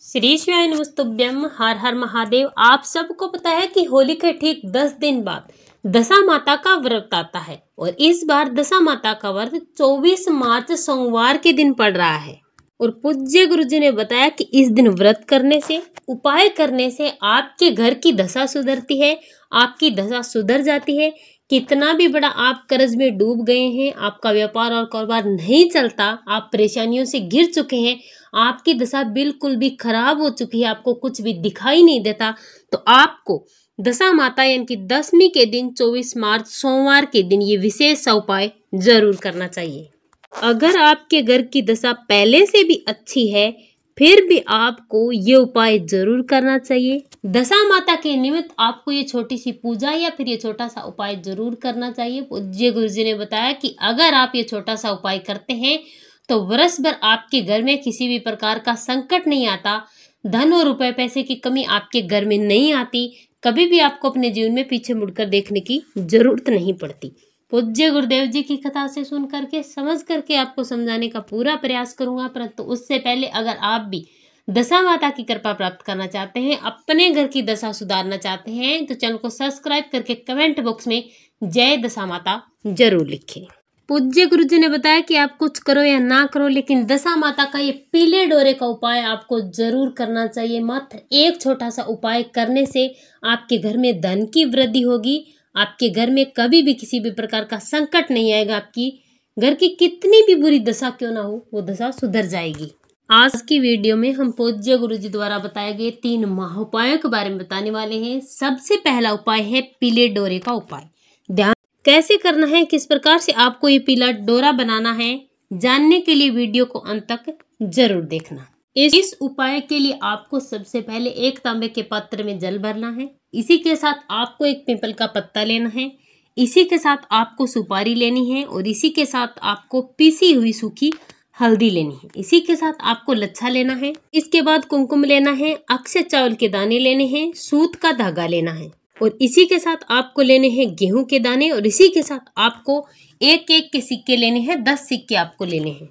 श्री शिवाय नमस्तुभ्यम। हर हर महादेव। आप सबको पता है कि होली के ठीक 10 दिन बाद दशा माता का व्रत आता है और इस बार दशा माता का व्रत 24 मार्च सोमवार के दिन पड़ रहा है। और पूज्य गुरु जी ने बताया कि इस दिन व्रत करने से, उपाय करने से आपके घर की दशा सुधरती है, आपकी दशा सुधर जाती है। कितना भी बड़ा आप कर्ज में डूब गए हैं, आपका व्यापार और कारोबार नहीं चलता, आप परेशानियों से घिर चुके हैं, आपकी दशा बिल्कुल भी खराब हो चुकी है, आपको कुछ भी दिखाई नहीं देता, तो आपको दशा माता यानी कि 10वीं के दिन 24 मार्च सोमवार के दिन ये विशेष उपाय जरूर करना चाहिए। अगर आपके घर की दशा पहले से भी अच्छी है फिर भी आपको ये उपाय जरूर करना चाहिए। दशा माता के निमित्त आपको ये छोटी सी पूजा या फिर ये छोटा सा उपाय जरूर करना चाहिए। पूज्य गुरु जी ने बताया कि अगर आप ये छोटा सा उपाय करते हैं तो वर्ष भर आपके घर में किसी भी प्रकार का संकट नहीं आता, धन और रुपए पैसे की कमी आपके घर में नहीं आती, कभी भी आपको अपने जीवन में पीछे मुड़कर देखने की जरूरत नहीं पड़ती। पूज्य गुरुदेव जी की कथा से सुन करके समझ करके आपको समझाने का पूरा प्रयास करूंगा, परंतु उससे पहले अगर आप भी दशा माता की कृपा प्राप्त करना चाहते हैं, अपने घर की दशा सुधारना चाहते हैं, तो चैनल को सब्सक्राइब करके कमेंट बॉक्स में जय दशा माता जरूर लिखें। पूज्य गुरु जी ने बताया कि आप कुछ करो या ना करो, लेकिन दशा माता का ये पीले डोरे का उपाय आपको जरूर करना चाहिए। मात्र एक छोटा सा उपाय करने से आपके घर में धन की वृद्धि होगी, आपके घर में कभी भी किसी भी प्रकार का संकट नहीं आएगा, आपकी घर की कितनी भी बुरी दशा क्यों ना हो वो दशा सुधर जाएगी। आज की वीडियो में हम पूज्य गुरु जी द्वारा बताए गए 3 महाउपायों के बारे में बताने वाले हैं। सबसे पहला उपाय है पीले डोरे का उपाय। ध्यान कैसे करना है, किस प्रकार से आपको ये पीला डोरा बनाना है, जानने के लिए वीडियो को अंत तक जरूर देखना। इस उपाय के लिए आपको सबसे पहले एक तांबे के पात्र में जल भरना है। इसी के साथ आपको एक पीपल का पत्ता लेना है, इसी के साथ आपको सुपारी लेनी है और इसी के साथ आपको पीसी हुई सूखी हल्दी लेनी है। इसी के साथ आपको लच्छा लेना है, इसके बाद कुमकुम लेना है, अक्षय चावल के दाने लेने हैं, सूत का धागा लेना है और इसी के साथ आपको लेने हैं गेहूं के दाने और इसी के साथ आपको एक एक के सिक्के लेने हैं, 10 सिक्के आपको लेने हैं।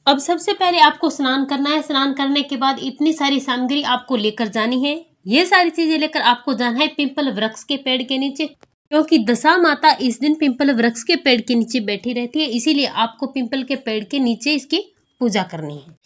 अब सबसे पहले आपको स्नान करना है। स्नान करने के बाद इतनी सारी सामग्री आपको लेकर जानी है। ये सारी चीजें लेकर आपको जाना है पिंपल वृक्ष के पेड़ के नीचे, क्योंकि दशा माता इस दिन पिंपल वृक्ष के पेड़ के नीचे बैठी रहती है, इसीलिए आपको पिंपल के पेड़ के नीचे इसकी पूजा करनी है।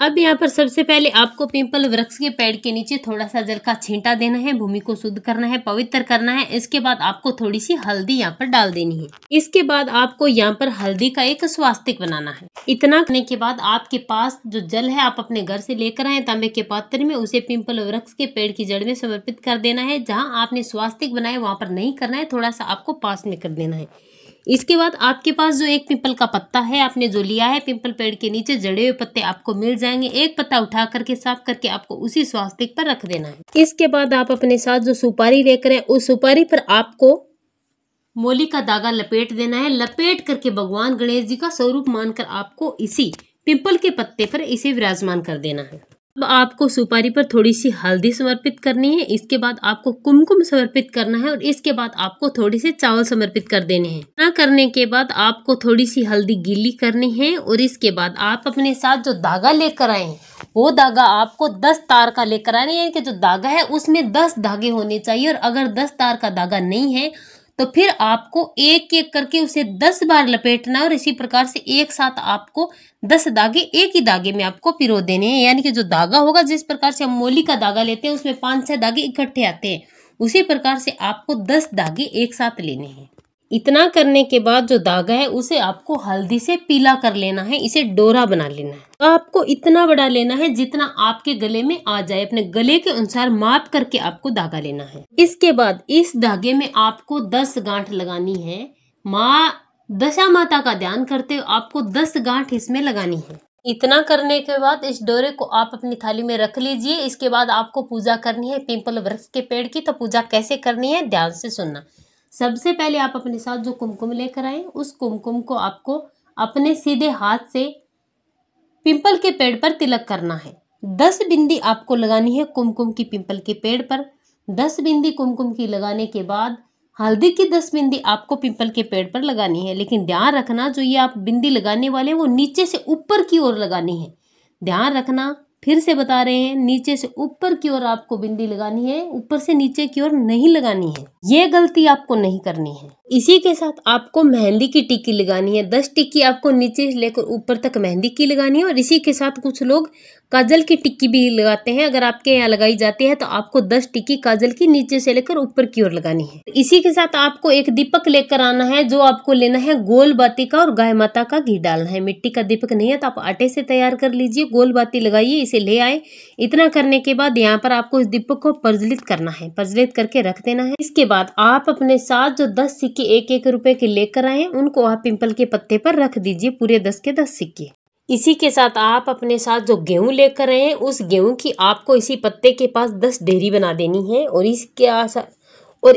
अब यहाँ पर सबसे पहले आपको पिंपल वृक्ष के पेड़ के नीचे थोड़ा सा जल का छींटा देना है, भूमि को शुद्ध करना है, पवित्र करना है। इसके बाद आपको थोड़ी सी हल्दी यहाँ पर डाल देनी है। इसके बाद आपको यहाँ पर हल्दी का एक स्वास्तिक बनाना है। इतना करने के बाद आपके पास जो जल है आप अपने घर से लेकर आए तांबे के पात्र में, उसे पिंपल वृक्ष के पेड़ की जड़ में समर्पित कर देना है। जहाँ आपने स्वास्तिक बनाया वहां पर नहीं करना है, थोड़ा सा आपको पास में कर देना है। इसके बाद आपके पास जो एक पीपल का पत्ता है आपने जो लिया है, पिंपल पेड़ के नीचे जड़े हुए पत्ते आपको मिल जाएंगे। एक पत्ता उठा करके साफ करके आपको उसी स्वास्तिक पर रख देना है। इसके बाद आप अपने साथ जो सुपारी लेकर आए उस सुपारी पर आपको मोली का धागा लपेट देना है। लपेट करके भगवान गणेश जी का स्वरूप मानकर आपको इसी पिंपल के पत्ते पर इसे विराजमान कर देना है। अब आपको सुपारी पर थोड़ी सी हल्दी समर्पित करनी है, इसके बाद आपको कुमकुम समर्पित करना है और इसके बाद आपको थोड़ी से चावल समर्पित कर देने हैं। ना करने के बाद आपको थोड़ी सी हल्दी गीली करनी है और इसके बाद आप अपने साथ जो धागा लेकर आए हैं वो धागा आपको 10 तार का लेकर आना है, यानी कि जो धागा है उसमें 10 धागे होने चाहिए। और अगर 10 तार का धागा नहीं है तो फिर आपको एक एक करके उसे 10 बार लपेटना है और इसी प्रकार से एक साथ आपको 10 धागे एक ही धागे में आपको पिरो देने हैं। यानी कि जो धागा होगा, जिस प्रकार से हम मोली का धागा लेते हैं उसमें 5-6 धागे इकट्ठे आते हैं, उसी प्रकार से आपको 10 धागे एक साथ लेने हैं। इतना करने के बाद जो धागा है उसे आपको हल्दी से पीला कर लेना है, इसे डोरा बना लेना है। आपको इतना बड़ा लेना है जितना आपके गले में आ जाए, अपने गले के अनुसार माप करके आपको धागा लेना है। इसके बाद इस धागे में आपको 10 गांठ लगानी है। माँ दशा माता का ध्यान करते हुए आपको 10 गांठ इसमें लगानी है। इतना करने के बाद इस डोरे को आप अपनी थाली में रख लीजिए। इसके बाद आपको पूजा करनी है पिंपल वृक्ष के पेड़ की। तो पूजा कैसे करनी है ध्यान से सुनना। सबसे पहले आप अपने साथ जो कुमकुम लेकर आए उस कुमकुम को आपको अपने सीधे हाथ से पिंपल के पेड़ पर तिलक करना है। 10 बिंदी आपको लगानी है कुमकुम की पिंपल के पेड़ पर। 10 बिंदी कुमकुम की लगाने के बाद हल्दी की 10 बिंदी आपको पिंपल के पेड़ पर लगानी है। लेकिन ध्यान रखना जो ये आप बिंदी लगाने वाले हैं वो नीचे से ऊपर की ओर लगानी है। ध्यान रखना फिर से बता रहे हैं, नीचे से ऊपर की ओर आपको बिंदी लगानी है, ऊपर से नीचे की ओर नहीं लगानी है। ये गलती आपको नहीं करनी है। इसी के साथ आपको मेहंदी की टिक्की लगानी है। 10 टिक्की आपको नीचे से लेकर ऊपर तक मेहंदी की लगानी है। और इसी के साथ कुछ लोग काजल की टिक्की भी लगाते हैं। अगर आपके यहाँ लगाई जाती है तो आपको 10 टिक्की काजल की नीचे से लेकर ऊपर की ओर लगानी है। इसी के साथ आपको एक दीपक लेकर आना है, जो आपको लेना है गोल बाती का, और गाय माता का घी डालना है। मिट्टी का दीपक नहीं है तो आप आटे से तैयार कर लीजिए। गोल बाती लगाइए, इसे ले आए। इतना करने के बाद यहाँ पर आपको इस दीपक को प्रज्वलित करना है, प्रज्वलित करके रख देना है। इसके बाद आप अपने साथ जो 10 सिक्के 1-1 रुपए के लेकर आए, उनको आप पिंपल के पत्ते पर रख दीजिए, पूरे 10 के 10 सिक्के। इसी के साथ आप अपने साथ जो गेहूं लेकर आए हैं, उस गेहूं की आपको इसी पत्ते के पास 10 ढेरी बना देनी है। और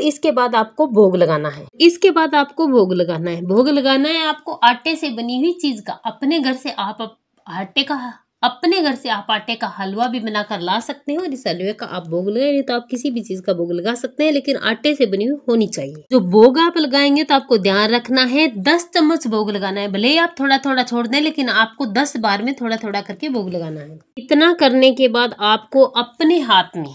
इसके बाद आपको भोग लगाना है। इसके बाद आपको भोग लगाना है। भोग लगाना है आपको आटे से बनी हुई चीज का। अपने घर से आप आटे का हलवा भी बनाकर ला सकते हैं और इस हलवे का आप भोग लगाए। नहीं तो आप किसी भी चीज का भोग लगा सकते हैं, लेकिन आटे से बनी हुई होनी चाहिए। जो भोग आप लगाएंगे तो आपको ध्यान रखना है 10 चम्मच भोग लगाना है। भले ही आप थोड़ा थोड़ा छोड़ दें, लेकिन आपको 10 बार में थोड़ा थोड़ा करके भोग लगाना है। इतना करने के बाद आपको अपने हाथ में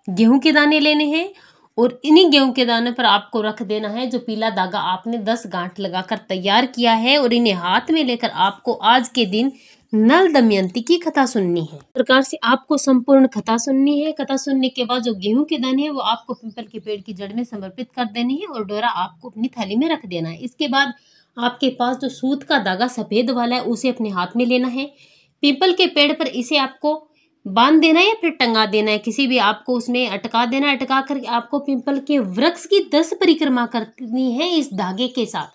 गेहूं के दाने लेने हैं और इन्हीं गेहूं के दाने पर आपको रख देना है जो पीला धागा आपने 10 गांठ लगाकर तैयार किया है। और इन्हें हाथ में लेकर आपको आज के दिन नल दमयंती की कथा सुननी है। इस प्रकार से आपको संपूर्ण कथा सुननी है। कथा सुनने के बाद जो गेहूं के दाने हैं वो आपको पिंपल के पेड़ की जड़ में समर्पित कर देनी है और डोरा आपको अपनी थाली में रख देना है। इसके बाद आपके पास जो सूत का धागा सफेद वाला है उसे अपने हाथ में लेना है। पीपल के पेड़ पर इसे आपको बांध देना है या फिर टंगा देना है, किसी भी आपको उसमें अटका देना है। अटका कर आपको पिंपल के वृक्ष की 10 परिक्रमा करनी है। इस धागे के साथ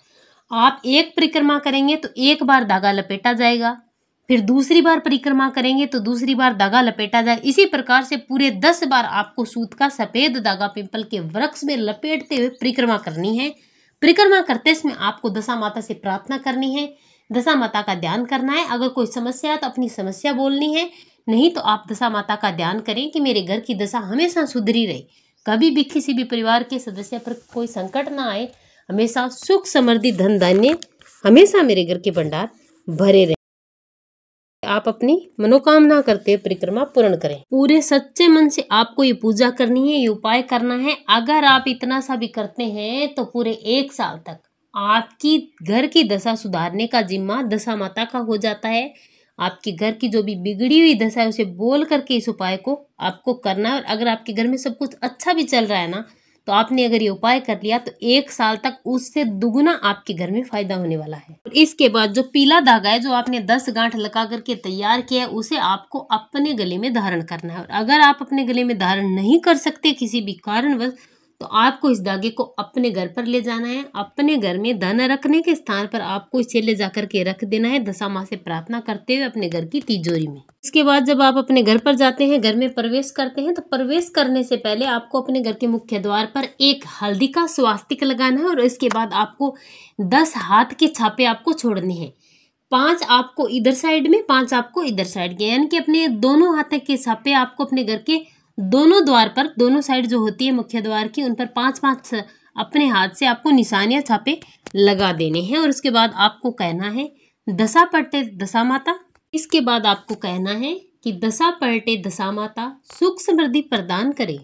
आप एक परिक्रमा करेंगे तो एक बार धागा लपेटा जाएगा, फिर दूसरी बार परिक्रमा करेंगे तो दूसरी बार धागा लपेटा जाए। इसी प्रकार से पूरे 10 बार आपको सूत का सफेद धागा पिंपल के वृक्ष में लपेटते हुए परिक्रमा करनी है। परिक्रमा करते समय आपको दशा माता से प्रार्थना करनी है, दशा माता का ध्यान करना है। अगर कोई समस्या है तो अपनी समस्या बोलनी है, नहीं तो आप दशा माता का ध्यान करें कि मेरे घर की दशा हमेशा सुधरी रहे, कभी भी किसी भी परिवार के सदस्य पर कोई संकट ना आए, हमेशा सुख समृद्धि धन धान्य हमेशा मेरे घर के भंडार भरे रहे। आप अपनी मनोकामना करते परिक्रमा पूर्ण करें। पूरे सच्चे मन से आपको ये पूजा करनी है, ये उपाय करना है। अगर आप इतना सा भी करते हैं तो पूरे 1 साल तक आपकी घर की दशा सुधारने का जिम्मा दशा माता का हो जाता है। आपके घर की जो भी बिगड़ी हुई दशा है उसे बोल करके इस उपाय को आपको करना है। और अगर आपके घर में सब कुछ अच्छा भी चल रहा है ना, तो आपने अगर ये उपाय कर लिया तो 1 साल तक उससे दुगुना आपके घर में फायदा होने वाला है। और इसके बाद जो पीला धागा है जो आपने 10 गांठ लगा करके तैयार किया है, उसे आपको अपने गले में धारण करना है। और अगर आप अपने गले में धारण नहीं कर सकते किसी भी कारणवश, तो आपको इस धागे को अपने घर पर ले जाना है। अपने घर में धन रखने के स्थान पर आपको इसे ले जाकर के रख देना है, दशा माँ से प्रार्थना करते हुए अपने घर की तिजोरी में। इसके बाद जब आप अपने घर पर जाते हैं, घर में प्रवेश करते हैं, तो प्रवेश करने से पहले आपको अपने घर के मुख्य द्वार पर एक हल्दी का स्वास्तिक लगाना है। और इसके बाद आपको 10 हाथ के छापे आपको छोड़ने हैं। 5 आपको इधर साइड में, 5 आपको इधर साइड के, यानी कि अपने दोनों हाथ के छापे आपको अपने घर के दोनों द्वार पर, दोनों साइड जो होती है मुख्य द्वार की, उन पर 5-5 अपने हाथ से आपको निशानियां छापे लगा देने हैं। और उसके बाद आपको कहना है दशा पलटे दशा माता। इसके बाद आपको कहना है कि दशा पलटे दशा माता सुख समृद्धि प्रदान करे,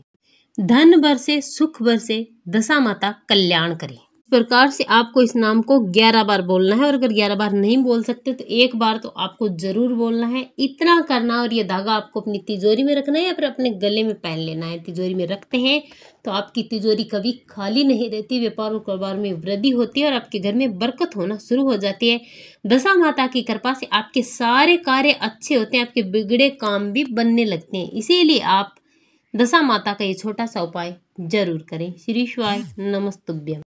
धन बरसे सुख बरसे, दशा माता कल्याण करे। इस प्रकार से आपको इस नाम को 11 बार बोलना है। और अगर 11 बार नहीं बोल सकते तो 1 बार तो आपको जरूर बोलना है। इतना करना, और ये धागा आपको अपनी तिजोरी में रखना है या फिर अपने गले में पहन लेना है। तिजोरी में रखते हैं तो आपकी तिजोरी कभी खाली नहीं रहती, व्यापार और कारोबार में वृद्धि होती है और आपके घर में बरकत होना शुरू हो जाती है। दशा माता की कृपा से आपके सारे कार्य अच्छे होते हैं, आपके बिगड़े काम भी बनने लगते हैं। इसीलिए आप दशा माता का ये छोटा सा उपाय जरूर करें। श्री शिवाय नमस्तुभ्यम।